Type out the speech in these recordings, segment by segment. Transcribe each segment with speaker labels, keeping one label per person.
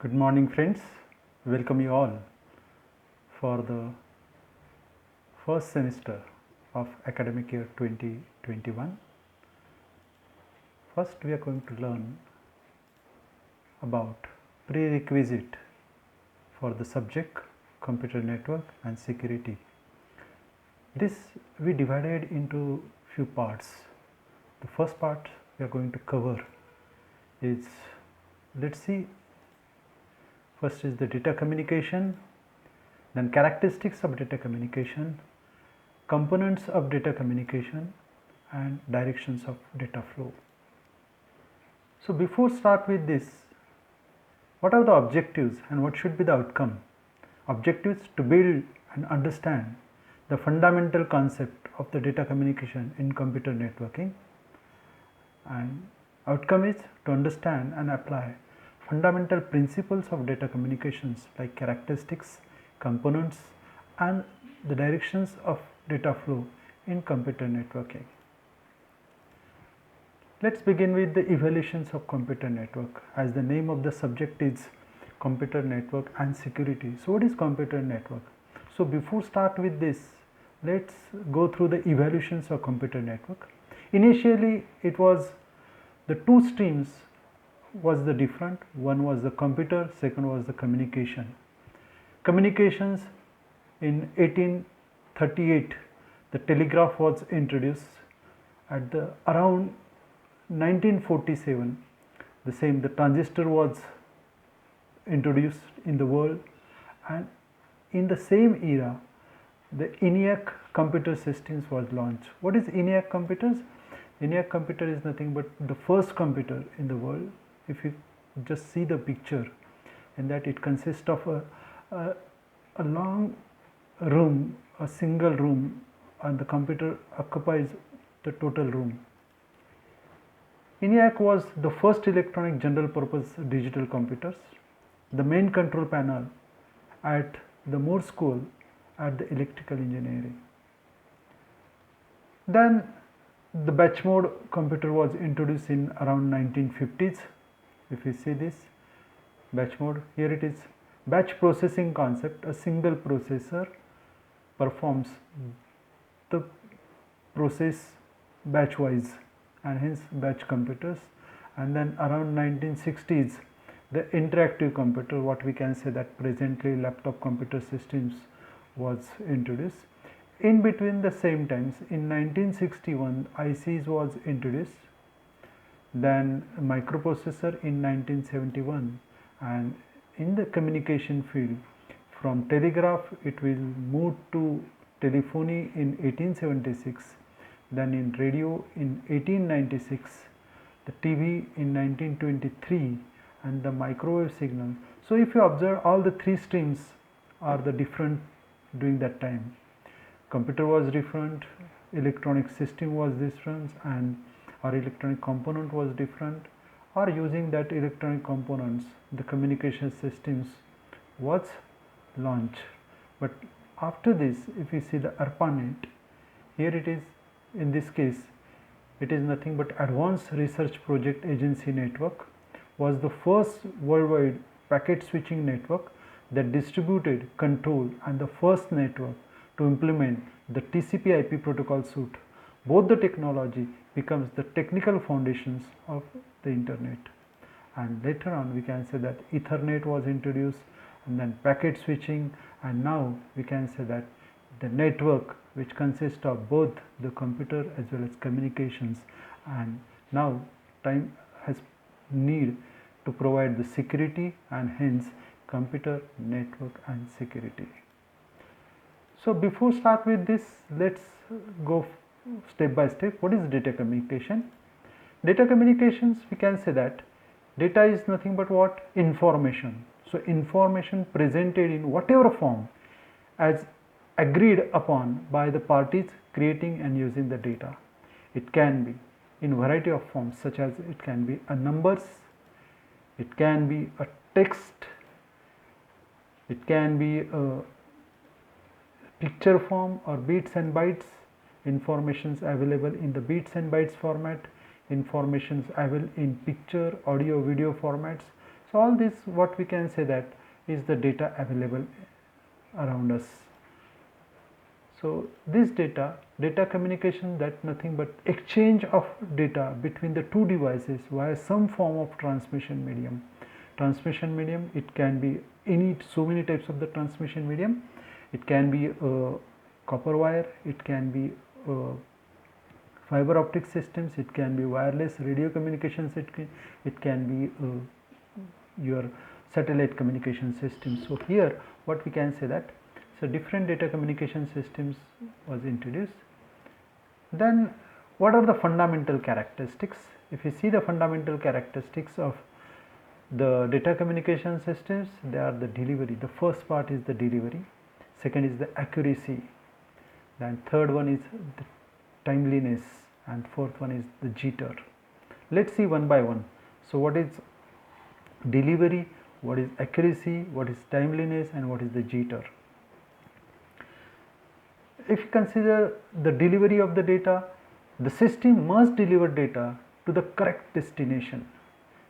Speaker 1: Good morning, friends. Welcome you all for the first semester of academic year 2021. First, we are going to learn about prerequisite for the subject computer network and security. This we divided into few parts. The first part we are going to cover is, let's see, first is the data communication, then characteristics of data communication, components of data communication, and directions of data flow. So before start with this, what are the objectives and what should be the outcome? Objectives: to build and understand the fundamental concept of the data communication in computer networking, and outcome is to understand and apply fundamental principles of data communications like characteristics, components, and the directions of data flow in computer networking. Let's begin with the evaluations of computer network, as the name of the subject is computer network and security. So what is computer network? So before start with this, let's go through the evaluations of computer network. Initially it was the two streams was the different. One was the computer, second was the communication. Communications, in 1838 the telegraph was introduced. At the around 1947 the transistor was introduced in the world, and in the same era the ENIAC computer systems was launched. What is ENIAC computers? ENIAC computer is nothing but the first computer in the world. If you just see the picture, in that it consists of a long room, a single room, and the computer occupies the total room. ENIAC was the first electronic general purpose digital computers. The main control panel at the Moore School at the electrical engineering. Then the batch mode computer was introduced in around 1950s. If you see this batch mode, here it is batch processing concept. A single processor performs the process batch wise, and hence batch computers. And then around 1960s the interactive computer, what we can say that presently laptop computer systems, was introduced. In between the same times, in 1961 ICs was introduced, then microprocessor in 1971, and in the communication field, from telegraph it will move to telephony in 1876, then in radio in 1896, the TV in 1923, and the microwave signal. So if you observe, all the three streams are the different during that time. Computer was different, electronic system was different, and our electronic component was different, or using that electronic components the communication systems was launched. But after this, if you see the ARPANET, here it is, in this case it is nothing but Advanced Research Project Agency Network, was the first worldwide packet switching network that distributed, control, and the first network to implement the TCP/IP protocol suite. Both the technology becomes the technical foundations of the internet, and later on we can say that Ethernet was introduced, and then packet switching, and now we can say that the network which consists of both the computer as well as communications, and now time has need to provide the security, and hence computer network and security. So before start with this, let's go step by step. What is data communication? Data communications, we can say that data is nothing but what? Information. So information presented in whatever form as agreed upon by the parties creating and using the data. It can be in variety of forms, such as it can be a numbers, it can be a text, it can be a picture form or bits and bytes. Informations available in the bits and bytes format, informations available in picture, audio, video formats. So all this, what we can say, that is the data available around us. So this data communication, that nothing but exchange of data between the two devices via some form of transmission medium. Transmission medium, it can be so many types of the transmission medium. It can be copper wire, it can be fiber optic systems, it can be wireless radio communications, it can be your satellite communication systems. So here what we can say, that so different data communication systems was introduced. Then what are the fundamental characteristics? If you see the fundamental characteristics of the data communication systems, they are the delivery. The first part is the delivery, second is the accuracy, then third one is the timeliness, and fourth one is the jitter. Let's see one by one. So what is delivery, what is accuracy, what is timeliness, and what is the jitter? If you consider the delivery of the data, the system must deliver data to the correct destination.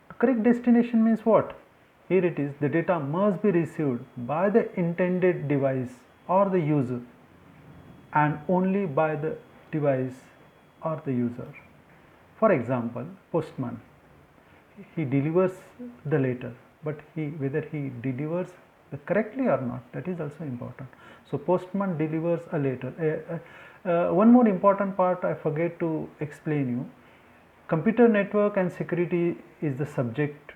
Speaker 1: The correct destination means what? Here it is, the data must be received by the intended device or the user, and only by the device or the user. For example, postman, he delivers the letter, but whether he delivers correctly or not, that is also important. So postman delivers a letter. One more important part I forget to explain you. Computer network and security is the subject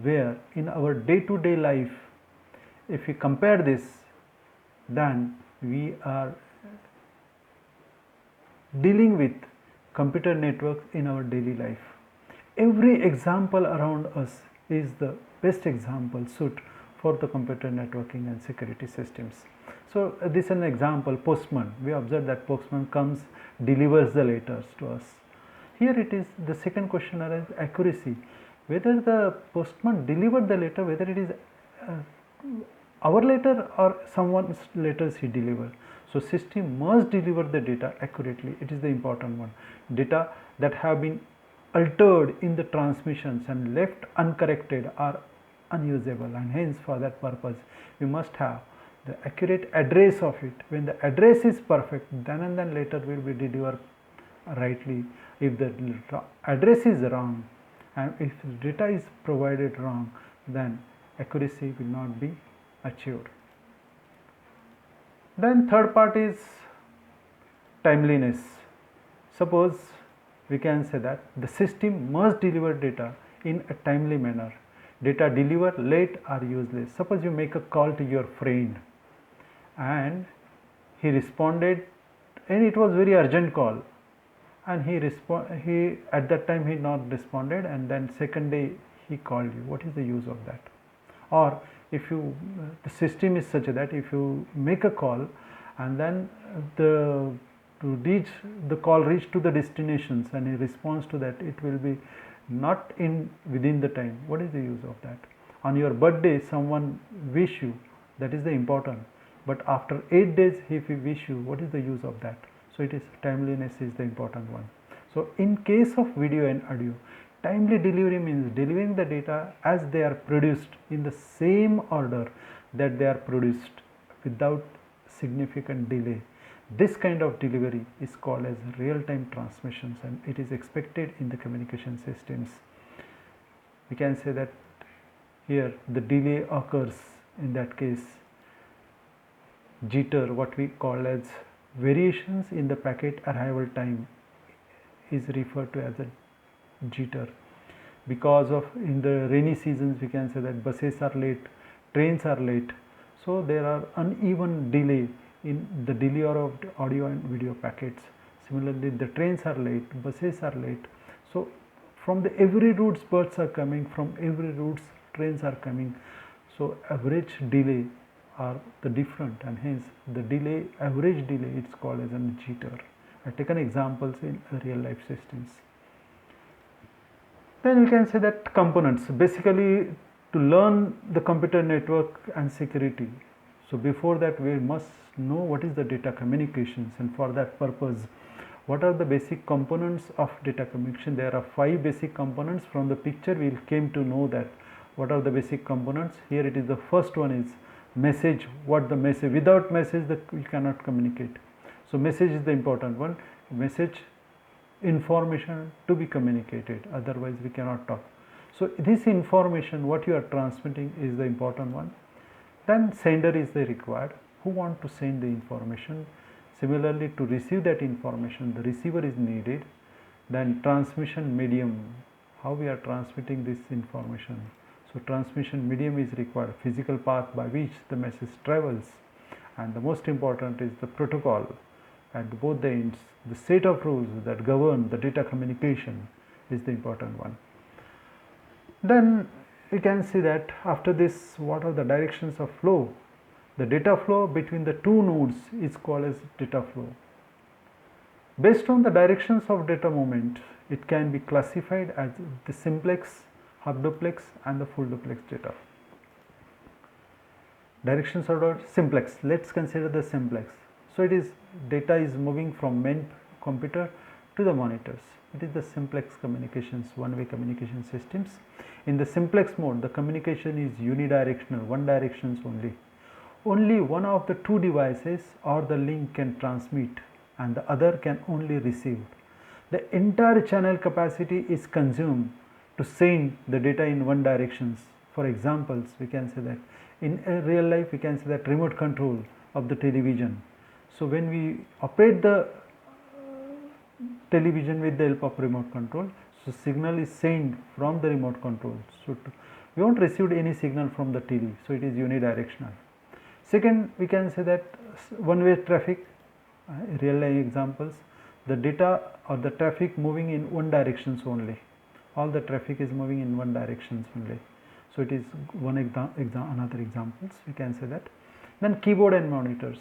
Speaker 1: where in our day-to-day life, if we compare this, then we are dealing with computer networks in our daily life. Every example around us is the best example suit for the computer networking and security systems. So this is an example, postman. We observe that postman comes, delivers the letters to us. Here it is, the second question arises, accuracy. Whether the postman delivered the letter, whether it is our letter or someone's letters he delivered. So system must deliver the data accurately. It is the important one. Data that have been altered in the transmissions and left uncorrected are unusable, and hence for that purpose we must have the accurate address of it. When the address is perfect, then and then letter will be delivered rightly. If the address is wrong and if data is provided wrong, then accuracy will not be achieved. Then third part is timeliness. Suppose we can say that the system must deliver data in a timely manner. Data delivered late are useless. Suppose you make a call to your friend and he responded, and it was very urgent call, and he at that time he not responded, and then second day he called you. What is the use of that? Or if you the system is such that if you make a call and then the call reach to the destinations and he responds to that, it will be not within the time. What is the use of that? On your birthday someone wish you, that is the important, but after 8 days if he wish you, what is the use of that? So it is timeliness is the important one. So in case of video and audio, timely delivery means delivering the data as they are produced in the same order that they are produced without significant delay. This kind of delivery is called as real-time transmissions, and it is expected in the communication systems. We can say that here the delay occurs in that case. Jitter, what we call as variations in the packet arrival time, is referred to as a jitter. Because of in the rainy seasons we can say that buses are late, trains are late, so there are uneven delay in the delay of audio and video packets. Similarly, the trains are late, buses are late, so from the every routes birds are coming, from every routes trains are coming, so average delay are the different, and hence the delay, average delay, it's called as a jitter. I have taken examples in real life systems. Then we can say that components, basically to learn the computer network and security. So before that we must know what is the data communications, and for that purpose what are the basic components of data communication. There are 5 basic components. From the picture we came to know that What are the basic components? Here it is, the first one is message. What the message? Without message we cannot communicate. So message is the important one. Message, information to be communicated, otherwise we cannot talk. So this information what you are transmitting is the important one. Then sender is the required, who want to send the information. Similarly, to receive that information, the receiver is needed. Then transmission medium, how we are transmitting this information. So transmission medium is required, physical path by which the message travels, and the most important is the protocol at both the ends. The set of rules that govern the data communication is the important one. Then we can see that after this, what are the directions of flow? The data flow between the two nodes is called as data flow. Based on the directions of data movement, it can be classified as the simplex, half duplex and the full duplex data. Directions are simplex. Let's consider the simplex. So it is data is moving from main computer to the monitors. It is the simplex communications, one-way communication systems. In the simplex mode, the communication is unidirectional, one directions only. Only one of the two devices or the link can transmit and the other can only receive. The entire channel capacity is consumed to send the data in one directions. For examples, we can say that in real life we can say that remote control of the television. So when we operate the television with the help of remote control, so signal is sent from the remote control. So we won't receive any signal from the TV, so it is unidirectional. Second, we can say that one-way traffic, real life examples, the data or the traffic moving in one directions only. All the traffic is moving in one directions only. So it is one another examples, we can say that. Then keyboard and monitors.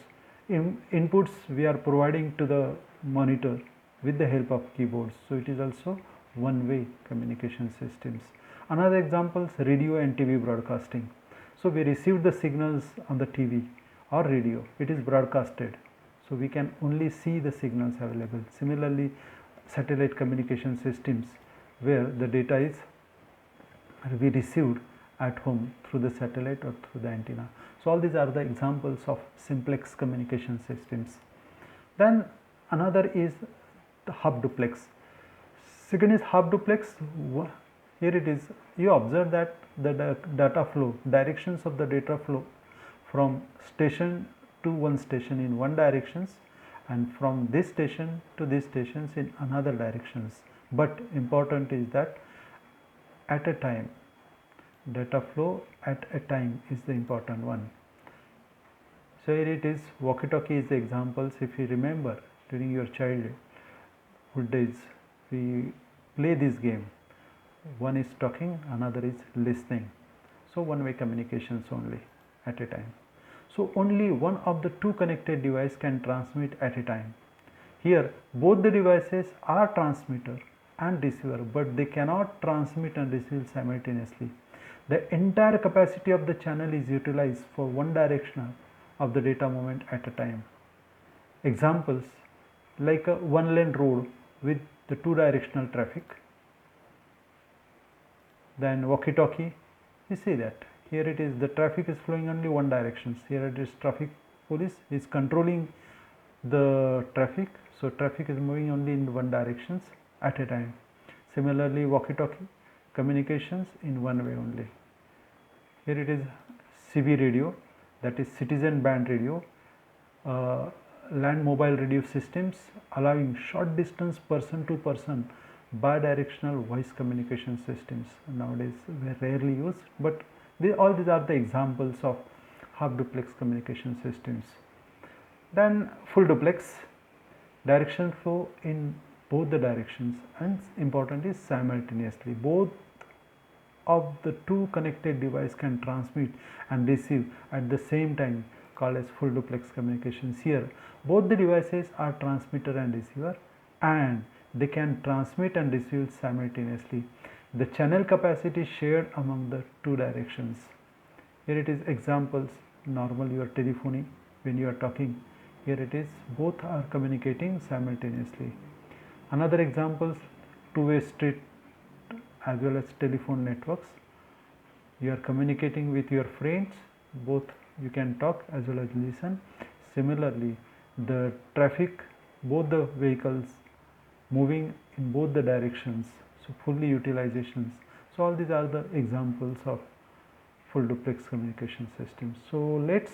Speaker 1: Inputs we are providing to the monitor with the help of keyboards. So it is also one-way communication systems. Another example is radio and TV broadcasting. So we receive the signals on the TV or radio, it is broadcasted. So we can only see the signals available. Similarly, satellite communication systems where the data is we received at home through the satellite or through the antenna. So all these are the examples of simplex communication systems. Then another is the half duplex. Second is half duplex. Here it is, you observe that the data flow, directions of the data flow from station to one station in one directions and from this station to these stations in another directions. But important is that at a time, data flow at a time is the important one. So here it is, walkie-talkie is the examples. If you remember during your childhood days, we play this game. One is talking, another is listening. So one-way communications only at a time. So only one of the two connected devices can transmit at a time. Here both the devices are transmitter and receiver, but they cannot transmit and receive simultaneously. The entire capacity of the channel is utilized for one direction of the data movement at a time. Examples like a one-lane road with the two directional traffic. Then walkie-talkie, you see that here it is, the traffic is flowing only one direction. Here it is, traffic police is controlling the traffic, so traffic is moving only in one directions at a time. Similarly, walkie-talkie communications in one way only. Here it is CB radio, that is citizen band radio, land mobile radio systems allowing short distance person to person bidirectional voice communication systems. Nowadays very rarely used, but all these are the examples of half duplex communication systems. Then full duplex, direction flow in both the directions, and important is simultaneously. Both of the two connected devices can transmit and receive at the same time, called as full duplex communications. Here both the devices are transmitter and receiver and they can transmit and receive simultaneously. The channel capacity shared among the two directions. Here it is examples, normal your telephony when you are talking. Here it is, both are communicating simultaneously. Another examples, two-way street as well as telephone networks. You are communicating with your friends, both you can talk as well as listen. Similarly, the traffic, both the vehicles moving in both the directions, so fully utilizations. So all these are the examples of full duplex communication systems. So let's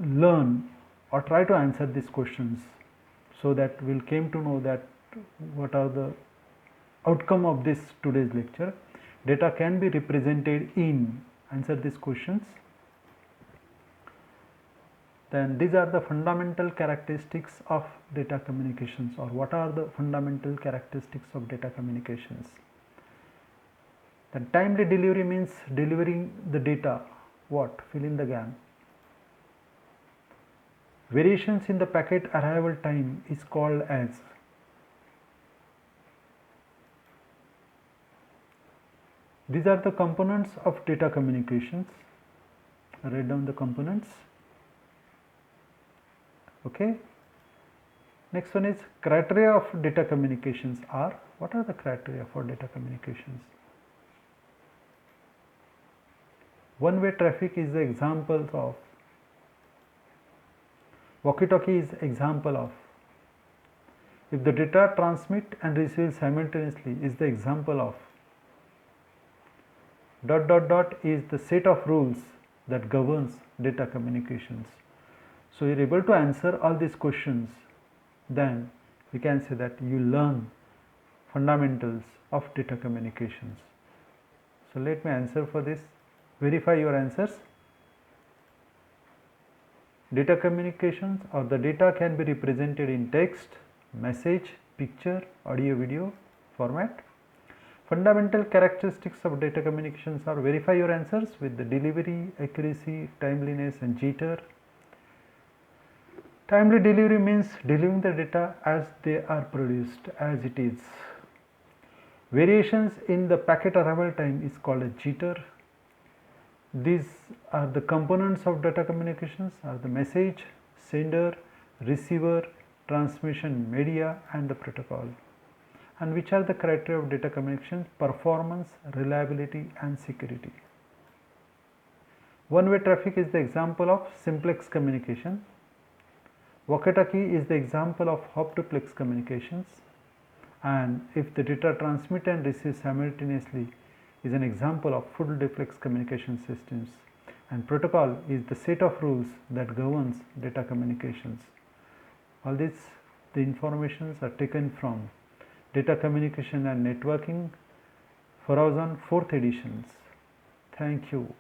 Speaker 1: learn or try to answer these questions, so that we'll came to know that what are the outcome of this today's lecture. Data can be represented in, answer these questions. Then these are the fundamental characteristics of data communications, or what are the fundamental characteristics of data communications. Then timely delivery means delivering the data, what, fill in the gap. Variations in the packet arrival time is called as. These are the components of data communications. Write down the components. Okay. Next one is criteria of data communications are. What are the criteria for data communications? One-way traffic is the example of. Walkie-talkie is example of. If the data transmit and receive simultaneously is the example of. Dot dot dot is the set of rules that governs data communications. So you are able to answer all these questions, then we can say that you learn fundamentals of data communications. So let me answer for this. Verify your answers. Data communications, or the data can be represented in text, message, picture, audio, video format. Fundamental characteristics of data communications are: verify your answers with the delivery, accuracy, timeliness and jitter. Timely delivery means delivering the data as they are produced, as it is. Variations in the packet arrival time is called a jitter. These are the components of data communications, are the message, sender, receiver, transmission media and the protocol. And which are the criteria of data communication? Performance, reliability and security. One-way traffic is the example of simplex communication. Walkie-talkie is the example of hop-duplex communications, and if the data transmit and receive simultaneously is an example of full duplex communication systems, and protocol is the set of rules that governs data communications. All these the informations are taken from Data Communication and Networking, Horizon 4th editions. Thank you.